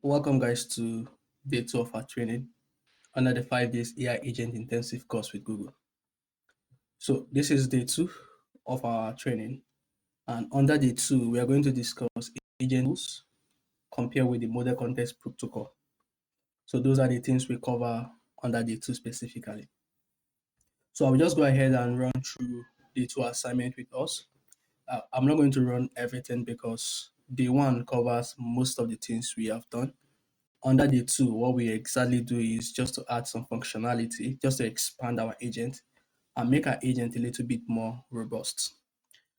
Welcome, guys, to day two of our training under the 5 days AI agent intensive course with Google. So, this is day two of our training, and under day two, we are going to discuss agent tools compared with the model context protocol. So, those are the things we cover under day two specifically. So, I will just go ahead and run through the two assignment with us. I'm not going to run everything because day one covers most of the things we have done. Under the two, what we exactly do is just to add some functionality, just to expand our agent and make our agent a little bit more robust.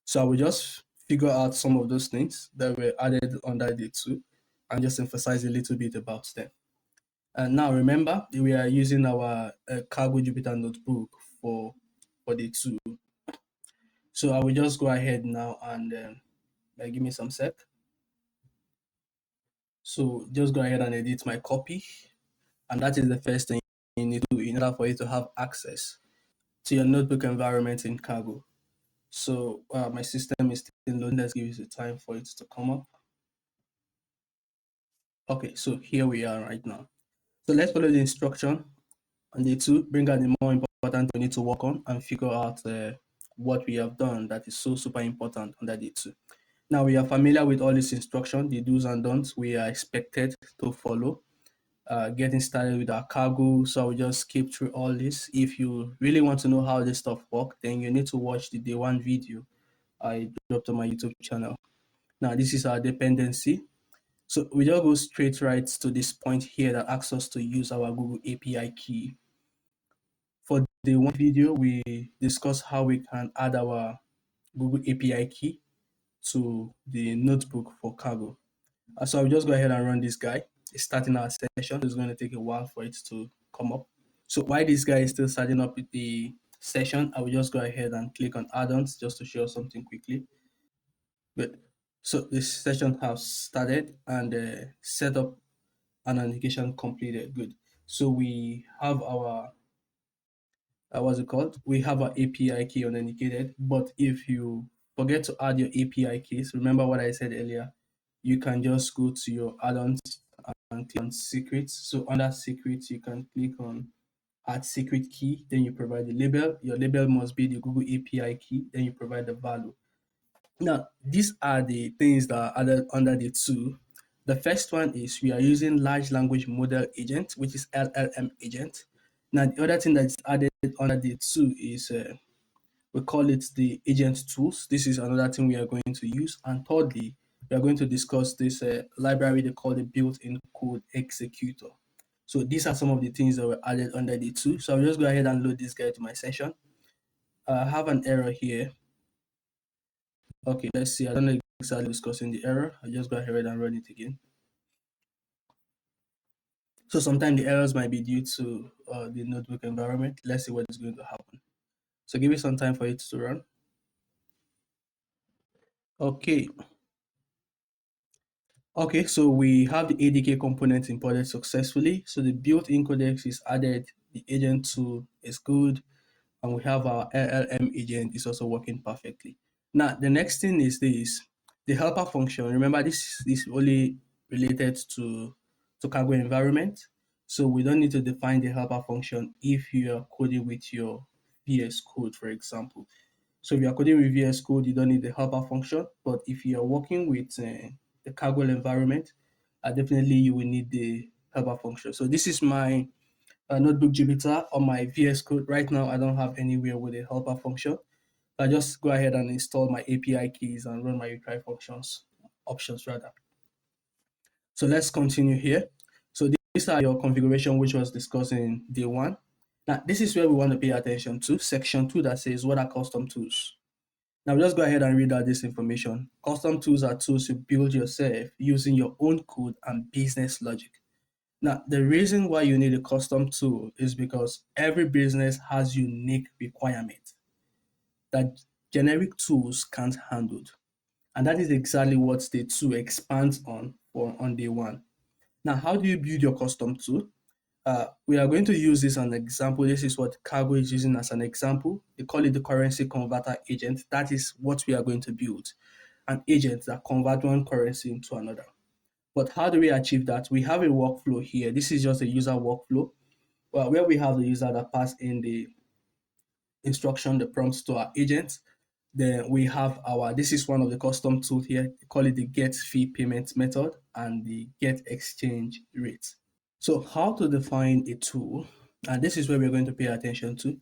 So I will just figure out some of those things that were added under the two and just emphasize a little bit about them. And now remember, we are using our Cargo Jupyter notebook for the two. So I will just go ahead now and give me some sec. So just go ahead and edit my copy, and that is the first thing you need to do in order for you to have access to your notebook environment in Cargo. So my system is still loading. Let's give it the time for it to come up. Okay, so here we are right now. So let's follow the instruction on day two. Bring out the more important we need to work on and figure out what we have done that is so super important on that day two. Now we are familiar with all this instruction, the do's and don'ts we are expected to follow. Getting started with our cargo. So I'll just skip through all this. If you really want to know how this stuff works, then you need to watch the day one video I dropped on my YouTube channel. Now, this is our dependency. So we just go straight right to this point here that asks us to use our Google API key. For the one video, we discuss how we can add our Google API key to the notebook for cargo. So I'll just go ahead and run this guy. It's starting our session. It's going to take a while for it to come up. So while this guy is still starting up with the session, I will just go ahead and click on add-ons just to show something quickly. Good. So this session has started and setup and authentication completed. Good. So we have our what's it called? We have our API key authenticated. But if you forget to add your API keys, remember what I said earlier. You can just go to your add-ons and click on secrets. So under secrets, you can click on add secret key. Then you provide the label. Your label must be the Google API key. Then you provide the value. Now, these are the things that are added under the two. The first one is we are using large language model agent, which is LLM agent. Now, the other thing that's added under the two is we call it the agent tools. This is another thing we are going to use. And thirdly, we are going to discuss this library they call the built-in code executor. So these are some of the things that were added under the two. So I'll just go ahead and load this guy to my session. I have an error here. Okay, let's see. I don't know exactly discussing the error. I'll just go ahead and run it again. So sometimes the errors might be due to the notebook environment. Let's see what is going to happen. So give it some time for it to run. Okay. Okay, so we have the ADK component imported successfully. So the built-in codex is added. The agent tool is good. And we have our LLM agent is also working perfectly. Now, the next thing is this, the helper function. Remember, this is only related to cargo environment. So we don't need to define the helper function if you are coding with your VS Code, for example. So if you are coding with VS Code, you don't need the helper function. But if you are working with the cargo environment, definitely you will need the helper function. So this is my notebook Jupyter on my VS Code. Right now, I don't have anywhere with a helper function. I just go ahead and install my API keys and run my retry functions options rather. So let's continue here. So these are your configuration, which was discussed in day one. Now, this is where we want to pay attention to section 2 that says what are custom tools. Now, just go ahead and read out this information. Custom tools are tools you build yourself using your own code and business logic. Now, the reason why you need a custom tool is because every business has unique requirements that generic tools can't handle. And that is exactly what day two expands on day one. Now, how do you build your custom tool? We are going to use this as an example. This is what Cargo is using as an example. They call it the currency converter agent. That is what we are going to build, an agent that converts one currency into another. But how do we achieve that? We have a workflow here. This is just a user workflow, well, where we have the user that pass in the instruction, the prompts to our agent. Then we have this is one of the custom tools here. We call it the get fee payment method and the get exchange rate. So how to define a tool, and this is where we're going to pay attention to.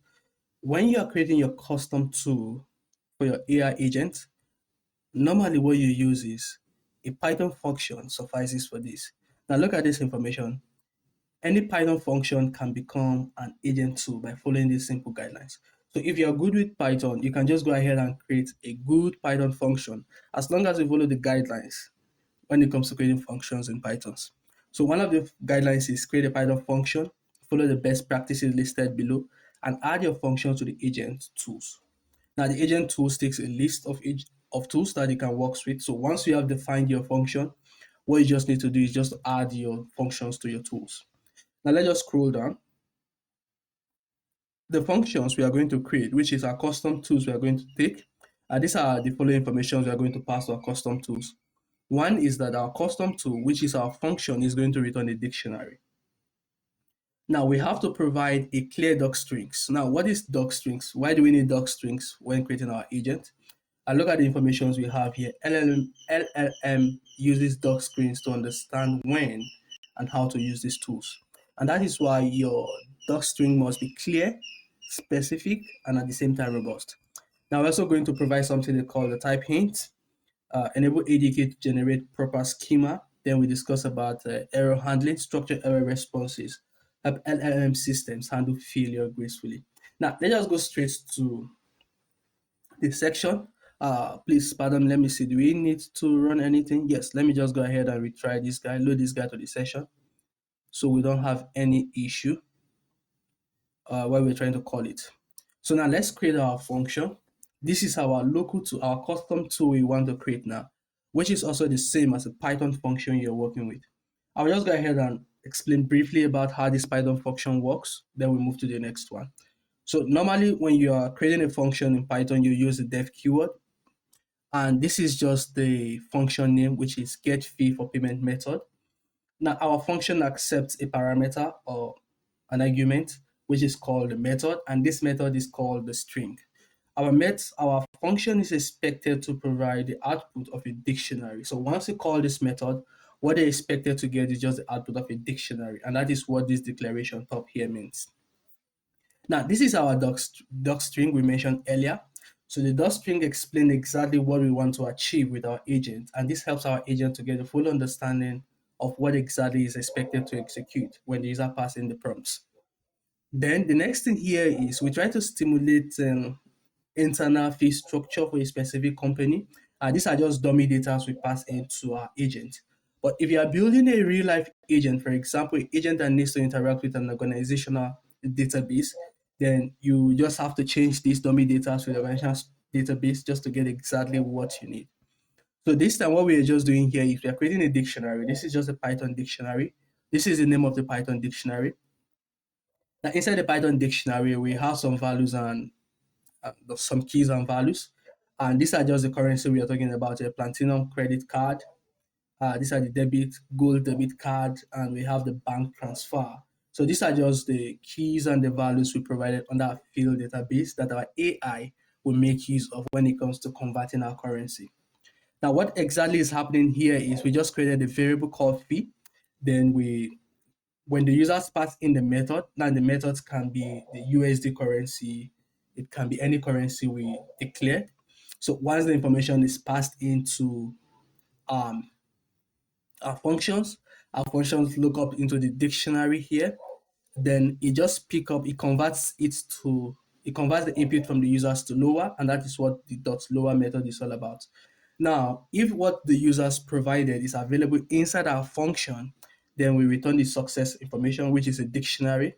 When you are creating your custom tool for your AI agent, normally what you use is a Python function suffices for this. Now look at this information. Any Python function can become an agent tool by following these simple guidelines. So if you're good with Python, you can just go ahead and create a good Python function as long as you follow the guidelines when it comes to creating functions in Python. So one of the guidelines is create a Python function, follow the best practices listed below, and add your function to the agent tools. Now the agent tools takes a list of tools that you can work with. So once you have defined your function, what you just need to do is just add your functions to your tools. Now let's just scroll down. The functions we are going to create, which is our custom tools we are going to take, these are the following information we are going to pass to our custom tools. One is that our custom tool, which is our function, is going to return a dictionary. Now we have to provide a clear doc strings. Now what is doc strings? Why do we need doc strings when creating our agent? I look at the information we have here. LLM uses doc strings to understand when and how to use these tools. And that is why your doc string must be clear, specific, and at the same time robust. Now we're also going to provide something they call the type hint. Enable ADK to generate proper schema. Then we discuss about error handling, structured error responses, help LLM systems handle failure gracefully. Now let's just go straight to the section. Please, pardon, let me see. Do we need to run anything? Yes, let me just go ahead and retry this guy, load this guy to the session so we don't have any issue while we're trying to call it. So now let's create our function. This is our local to our custom tool we want to create now, which is also the same as a Python function you're working with. I'll just go ahead and explain briefly about how this Python function works. Then we move to the next one. So normally when you are creating a function in Python, you use the def keyword. And this is just the function name, which is get fee for payment method. Now our function accepts a parameter or an argument, which is called the method, and this method is called the string. Our function is expected to provide the output of a dictionary. So once you call this method, what they expected to get is just the output of a dictionary, and that is what this declaration top here means. Now, this is our doc string we mentioned earlier. So the doc string explains exactly what we want to achieve with our agent, and this helps our agent to get a full understanding of what exactly is expected to execute when the user passes in the prompts. Then the next thing here is we try to stimulate internal fee structure for a specific company. These are just dummy data we pass into our agent. But if you are building a real life agent, for example, an agent that needs to interact with an organizational database, then you just have to change these dummy data to the organizational database just to get exactly what you need. So this time what we are just doing here is we are creating a dictionary. This is just a Python dictionary. This is the name of the Python dictionary. Now inside the Python dictionary, we have some values and some keys and values. And these are just the currency we are talking about, a platinum credit card. These are the gold debit card, and we have the bank transfer. So these are just the keys and the values we provided on that field database that our AI will make use of when it comes to converting our currency. Now, what exactly is happening here is we just created a variable called fee. Then when the users pass in the method, now the methods can be the USD currency, it can be any currency we declared. So once the information is passed into um, our functions look up into the dictionary here, then it converts the input from the users to lower, and that is what the dot lower method is all about. Now, if what the users provided is available inside our function, then we return the success information, which is a dictionary.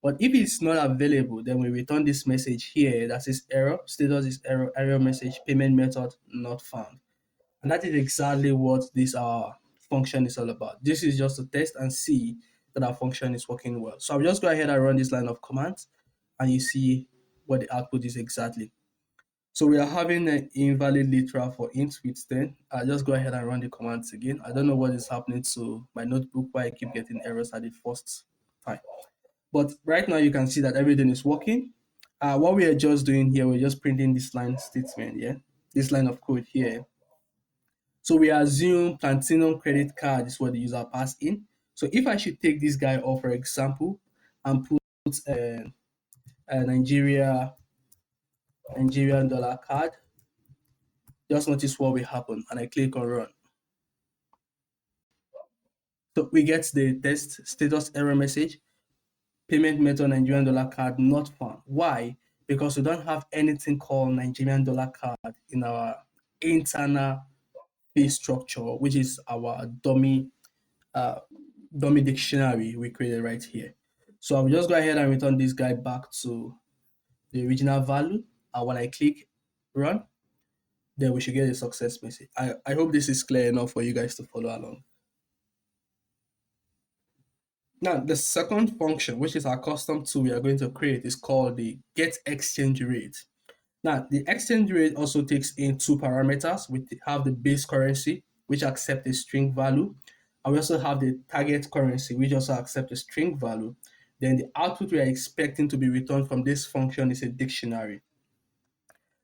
But if it's not available, then we return this message here that says error, status is error message, payment method not found. And that is exactly what this function is all about. This is just to test and see that our function is working well. So I'll just go ahead and run this line of commands and you see what the output is exactly. So we are having an invalid literal for int with 10. I'll just go ahead and run the commands again. I don't know what is happening to my notebook, why I keep getting errors at the first time. But right now you can see that everything is working. What we are just doing here, we're just printing this line statement, yeah, this line of code here. So we assume Platinum credit card is what the user passed in. So if I should take this guy off, for example, and put a Nigerian dollar card, just notice what will happen, and I click on run. So we get the test status error message, payment method Nigerian dollar card not found. Why? Because we don't have anything called Nigerian dollar card in our internal fee structure, which is our uh, dummy dictionary we created right here. So I'll just go ahead and return this guy back to the original value. And when I click run, then we should get a success message. I hope this is clear enough for you guys to follow along. Now, the second function, which is our custom tool we are going to create, is called the get exchange rate. Now, the exchange rate also takes in two parameters. We have the base currency, which accepts a string value, and we also have the target currency, which also accepts a string value. Then the output we are expecting to be returned from this function is a dictionary.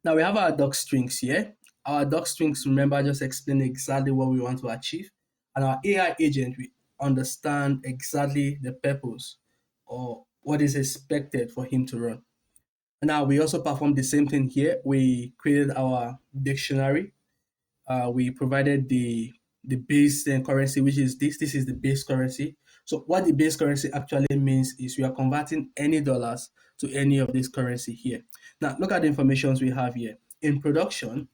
Now we have our doc strings here. Our doc strings, remember, just explain exactly what we want to achieve. And our AI agent, we understand exactly the purpose or what is expected for him to run. Now we also perform the same thing here. We created our dictionary. We provided the base currency, which is this. This is the base currency. So what the base currency actually means is we are converting any dollars to any of this currency here. Now look at the informations we have here. In production,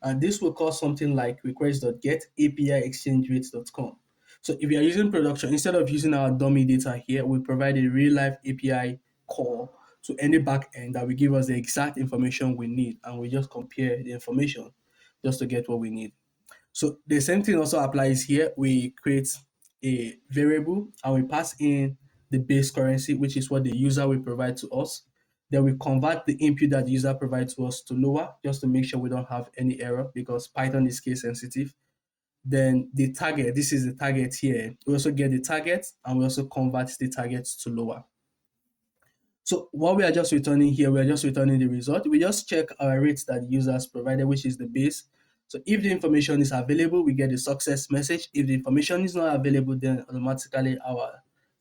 and this will cause something like request.get API exchange rates.com. So if you are using production, instead of using our dummy data here, we provide a real life API call to any backend that will give us the exact information we need, and we just compare the information just to get what we need. So the same thing also applies here. We create a variable and we pass in the base currency, which is what the user will provide to us. Then we convert the input that the user provides to us to lower, just to make sure we don't have any error, because Python is case sensitive. Then the target, this is the target here. We also get the target and we also convert the target to lower. So what we are just returning here, we are just returning the result. We just check our rates that the users provided, which is the base. So if the information is available, we get a success message. If the information is not available, then automatically our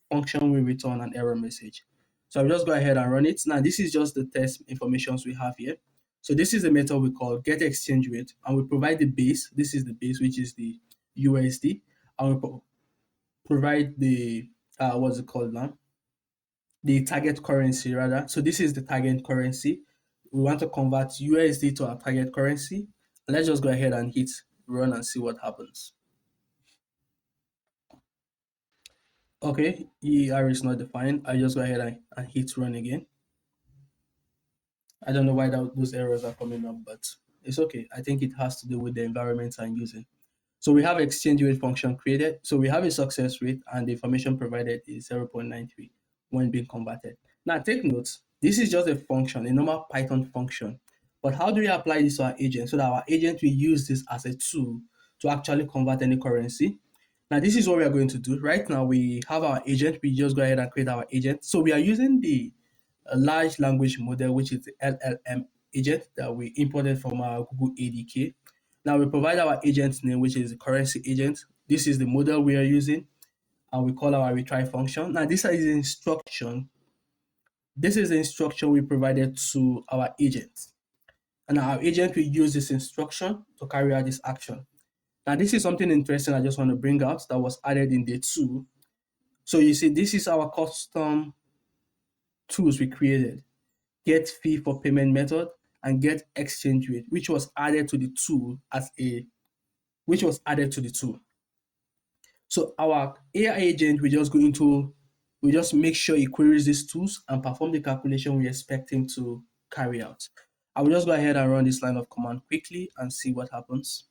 function will return an error message. So I'll just go ahead and run it. Now this is just the test informations we have here. So this is the method we call get exchange rate, and we provide the base. This is the base, which is the USD, and we provide the what's it called now? The target currency rather. So this is the target currency. We want to convert USD to our target currency. Let's just go ahead and hit run and see what happens. Okay, ER is not defined. I just go ahead and hit run again. I don't know why those errors are coming up, but it's okay. I think it has to do with the environment I'm using. So we have exchange rate function created. So we have a success rate and the information provided is 0.93 when being converted. Now take note, this is just a function, a normal Python function. But how do we apply this to our agent so that our agent will use this as a tool to actually convert any currency? Now this is what we are going to do. Right now we have our agent. We just go ahead and create our agent. So we are using the large language model, which is the LLM agent that we imported from our Google ADK. Now we provide our agent name, which is the currency agent. This is the model we are using, and we call our retry function. Now this is the instruction. This is the instruction we provided to our agent. And our agent will use this instruction to carry out this action. Now this is something interesting I just want to bring out that was added in day 2. So you see, this is our custom tools we created. Get fee for payment method and get exchange rate, which was added to the tool So our AI agent will just we just make sure it queries these tools and perform the calculation we expect him to carry out. I will just go ahead and run this line of command quickly and see what happens.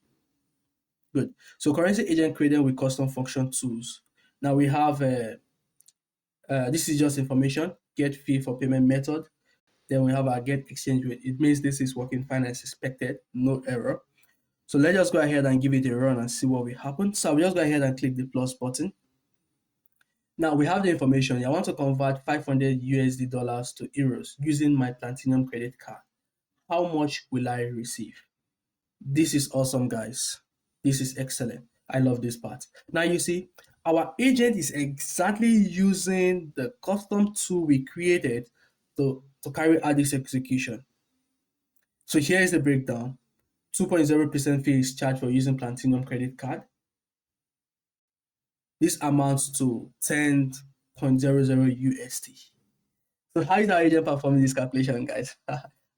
Good. So currency agent created with custom function tools. Now we have this is just information, get fee for payment method. Then we have our get exchange rate. It means this is working fine as expected, no error. So let's just go ahead and give it a run and see what will happen. So I'll just go ahead and click the plus button. Now we have the information. I want to convert 500 USD dollars to euros using my Platinum credit card. How much will I receive? This is awesome, guys. This is excellent. I love this part. Now you see, our agent is exactly using the custom tool we created to carry out this execution. So here is the breakdown. 2.0% fee is charged for using Platinum credit card. This amounts to 10.00 USD. So how is our agent performing this calculation, guys?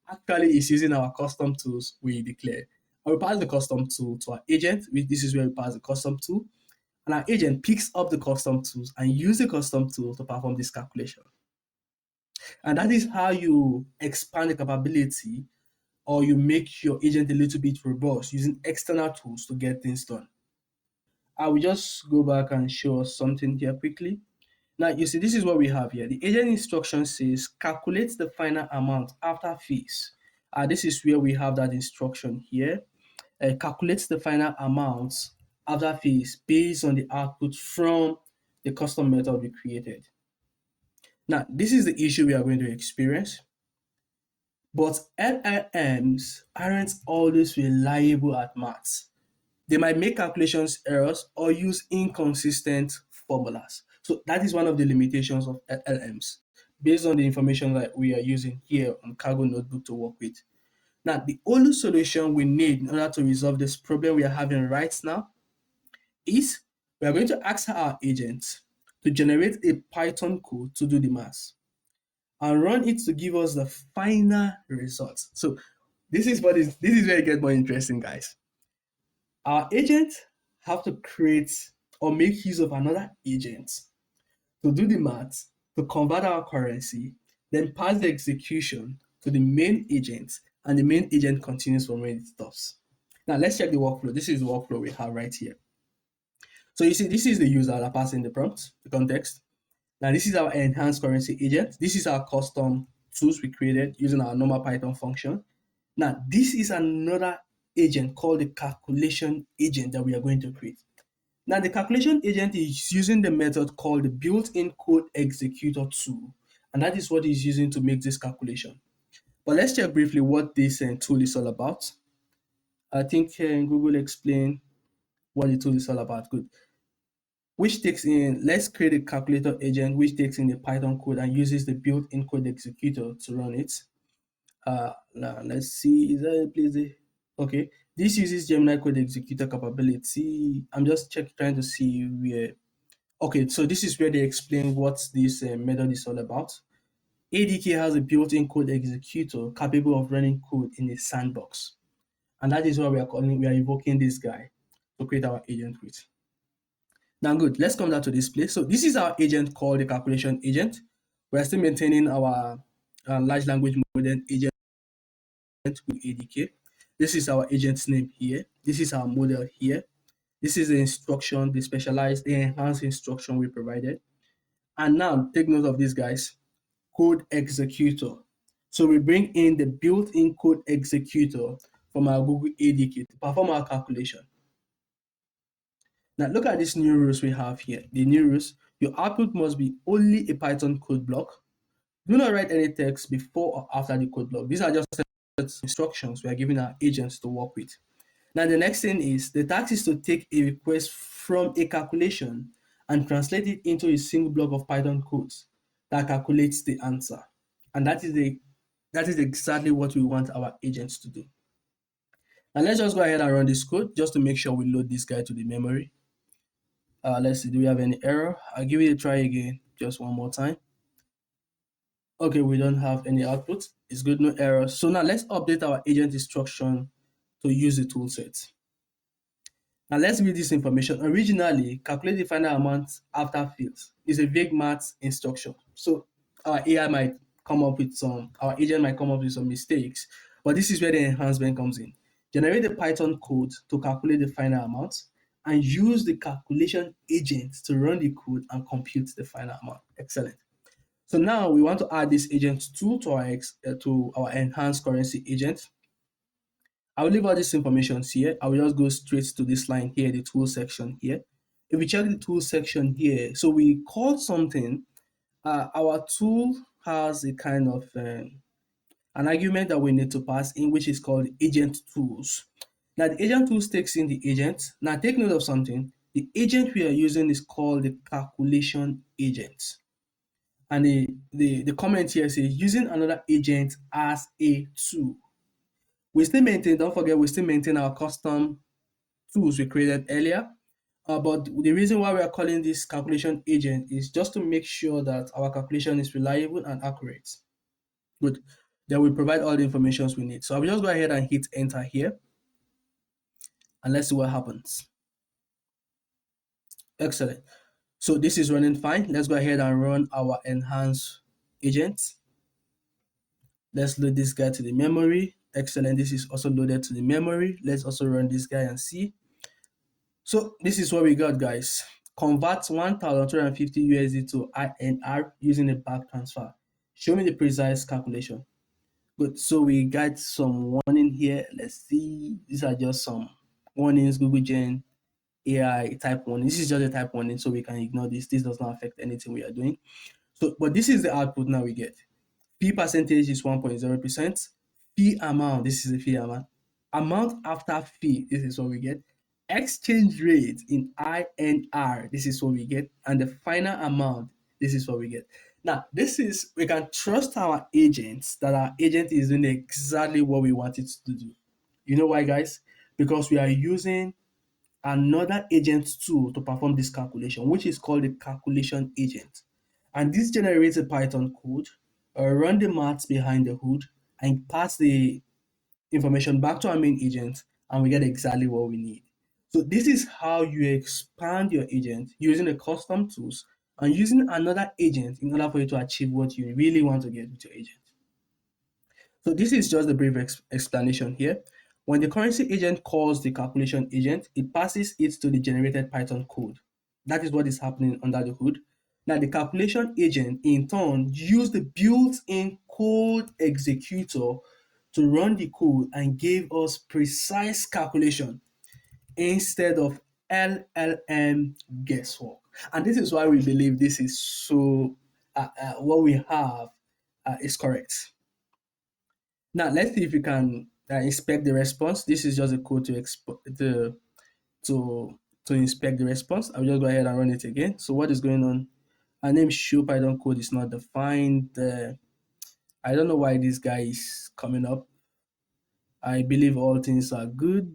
Actually, it's using our custom tools we declared. I will pass the custom tool to our agent. This is where we pass the custom tool. And our agent picks up the custom tools and use the custom tool to perform this calculation. And that is how you expand the capability, or you make your agent a little bit robust using external tools to get things done. I will just go back and show us something here quickly. Now, you see, this is what we have here. The agent instruction says calculate the final amount after fees. This is where we have that instruction here. Calculates the final amount after fees based on the output from the custom method we created. Now, this is the issue we are going to experience. But LLMs aren't always reliable at maths. They might make calculations errors or use inconsistent formulas. So that is one of the limitations of LLMs based on the information that we are using here on Cargo Notebook to work with. Now, the only solution we need in order to resolve this problem we are having right now is we are going to ask our agent to generate a Python code to do the math and run it to give us the final result. So this is where it gets more interesting, guys. Our agent have to create or make use of another agent to do the math, to convert our currency, then pass the execution to the main agent, and the main agent continues from where it stops. Now let's check the workflow. This is the workflow we have right here. So you see, this is the user that passing the prompt, the context. Now this is our enhanced currency agent. This is our custom tools we created using our normal Python function. Now this is another agent called the calculation agent that we are going to create. Now the calculation agent is using the method called the built-in code executor tool, and that is what it's using to make this calculation. But let's check briefly what this tool is all about. I think Google explained what the tool is all about. Good. Which takes in, let's create a calculator agent which takes in the Python code and uses the built-in code executor to run it. Now let's see, is there a place there? Okay, this uses Gemini code executor capability. I'm just trying to see where. Okay, so this is where they explain what this method is all about. ADK has a built-in code executor capable of running code in a sandbox, and that is what we are invoking this guy to create our agent with. Now, good. Let's come down to this place. So this is our agent called the calculation agent. We are still maintaining our large language model agent with ADK. This is our agent's name here. This is our model here. This is the instruction, the enhanced instruction we provided. And now take note of this, guys. Code executor. So we bring in the built-in code executor from our Google ADK to perform our calculation. Now look at these new rules we have here. The new rules, your output must be only a Python code block. Do not write any text before or after the code block. These are just instructions we are giving our agents to work with. Now the next thing is the task is to take a request from a calculation and translate it into a single block of Python codes that calculates the answer. And that is exactly what we want our agents to do. Now let's just go ahead and run this code just to make sure we load this guy to the memory. Let's see, do we have any error? I'll give it a try again, just one more time. Okay, we don't have any output. It's good, no error. So now let's update our agent instruction to use the toolset. Now let's read this information. Originally, calculate the final amount after fields is a vague math instruction. So our agent might come up with some mistakes, but this is where the enhancement comes in. Generate the Python code to calculate the final amount and use the calculation agent to run the code and compute the final amount. Excellent. So now we want to add this agent tool to to our enhanced currency agent. I will leave all these informations here. I will just go straight to this line here, the tool section here. If we check the tool section here, so we call something, our tool has a kind of an argument that we need to pass in, which is called agent tools. Now the agent tools takes in the agent. Now take note of something. The agent we are using is called the calculation agent. And the comment here says using another agent as a tool. We still maintain, don't forget, we still maintain our custom tools we created earlier. But the reason why we are calling this calculation agent is just to make sure that our calculation is reliable and accurate. Good. Then we provide all the information we need. So I will just go ahead and hit enter here. And let's see what happens. Excellent. So this is running fine. Let's go ahead and run our enhanced agent. Let's load this guy to the memory. Excellent. This is also loaded to the memory. Let's also run this guy and see. So this is what we got, guys. Convert 1,250 USD to INR using a back transfer. Show me the precise calculation. Good. So we got some warning here. Let's see. These are just some warnings. Google Gen AI type warning. This is just a type warning, so we can ignore this. This does not affect anything we are doing. So, but this is the output now we get. Fee percentage is 1.0%. Fee amount, this is the fee amount. Amount after fee, this is what we get. Exchange rate in INR, this is what we get. And the final amount, this is what we get. Now, this is, we can trust our agents that our agent is doing exactly what we want it to do. You know why, guys? Because we are using another agent tool to perform this calculation, which is called the calculation agent. And this generates a Python code, run the maths behind the hood, and pass the information back to our main agent, and we get exactly what we need. So this is how you expand your agent using a custom tools and using another agent in order for you to achieve what you really want to get with your agent. So this is just a brief explanation here. When the currency agent calls the calculation agent, it passes it to the generated Python code. That is what is happening under the hood. Now the calculation agent in turn used the built-in code executor to run the code and gave us precise calculation instead of LLM guesswork. And this is why we believe this is so, what we have is correct. Now let's see if we can inspect the response. This is just a code to inspect the response. I'll just go ahead and run it again. So what is going on? Our name show Python code is not defined. I don't know why this guy is coming up. I believe all things are good.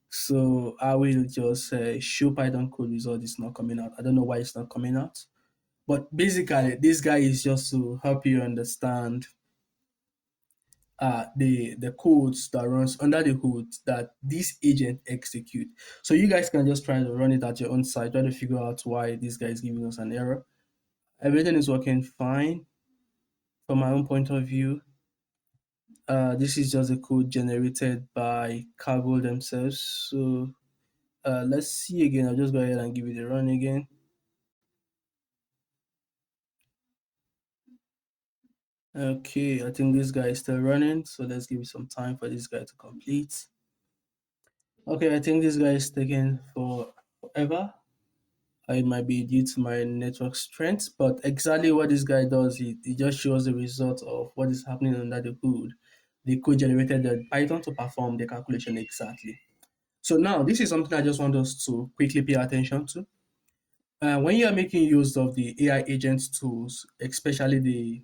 So I will just show Python code result is not coming out. I don't know why it's not coming out. But basically, this guy is just to help you understand the codes that runs under the hood that this agent execute. So you guys can just try to run it at your own side, try to figure out why this guy is giving us an error. Everything is working fine from my own point of view. This is just a code generated by Kaggle themselves. So let's see again. I'll just go ahead and give it a run again. Okay, I think this guy is still running, so let's give it some time for this guy to complete. Okay, I think this guy is taking forever. It might be due to my network strength, but exactly what this guy does, it just shows the result of what is happening under the hood. The code generated the Python to perform the calculation exactly. So now this is something I just want us to quickly pay attention to. When you are making use of the AI agent tools, especially the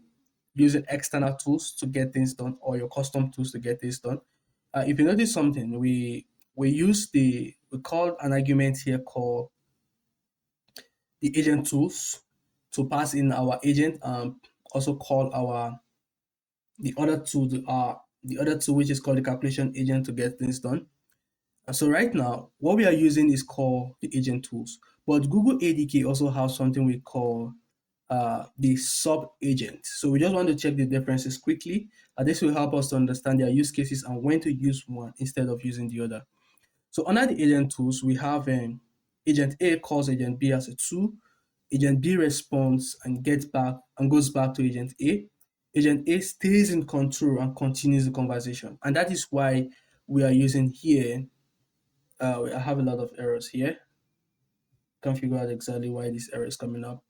using external tools to get things done or your custom tools to get things done, if you notice something, we call an argument here called the agent tools to pass in our agent, also call our the other tool which is called the calculation agent to get things done. So right now, what we are using is called the agent tools, but Google ADK also has something we call the sub agent. So we just want to check the differences quickly. This will help us to understand their use cases and when to use one instead of using the other. So under the agent tools, we have agent A calls agent B as a tool. Agent B responds and gets back and goes back to Agent A. Agent A stays in control and continues the conversation. And that is why we are using here. I have a lot of errors here. Can't figure out exactly why this error is coming up.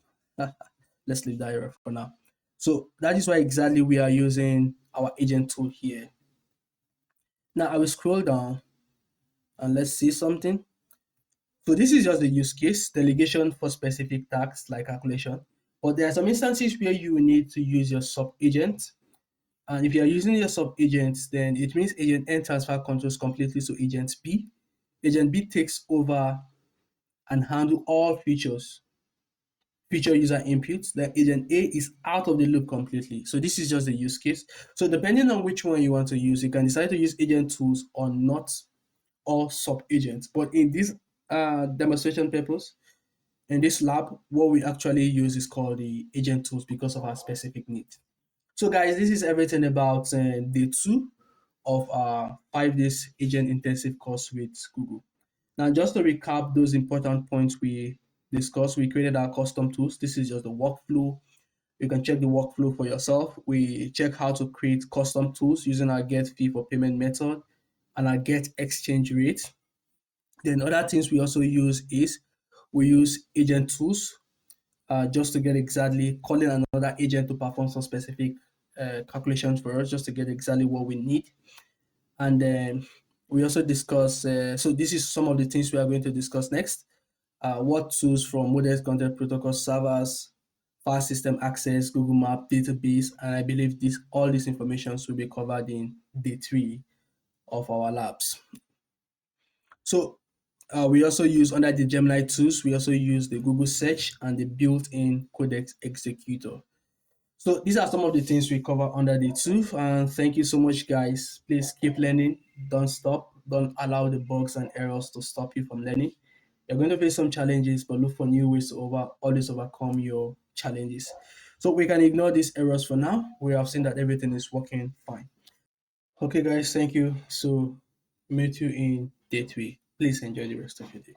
Let's leave that error for now. So that is why exactly we are using our agent tool here. Now I will scroll down and let's see something. So this is just the use case, delegation for specific tasks like calculation. But there are some instances where you need to use your sub agent. And if you are using your sub agents, then it means agent N transfer controls completely to agent B. Agent B takes over and handle all feature user inputs. Then agent A is out of the loop completely. So this is just the use case. So depending on which one you want to use, you can decide to use agent tools or not, or sub agents. But in this demonstration purpose, in this lab, what we actually use is called the agent tools because of our specific need. So guys, this is everything about day 2 of our 5 days agent intensive course with Google. Now, just to recap those important points we discussed, we created our custom tools. This is just the workflow. You can check the workflow for yourself. We check how to create custom tools using our get fee for payment method and our get exchange rate. Then other things we also use is we use agent tools just to get exactly calling another agent to perform some specific calculations for us, just to get exactly what we need. And then we also discuss, so this is some of the things we are going to discuss next. What tools from modern content protocol servers, file system access, Google Map, database, and I believe all these informations will be covered in day 3 of our labs. So we also use under the Gemini tools, we also use the Google search and the built-in codex executor. So these are some of the things we cover under the tool. And thank you so much, guys. Please keep learning. Don't stop. Don't allow the bugs and errors to stop you from learning. You're going to face some challenges, but look for new ways to always overcome your challenges. So we can ignore these errors for now. We have seen that everything is working fine. Okay, guys, thank you. So meet you in day 3. Please enjoy the rest of your day.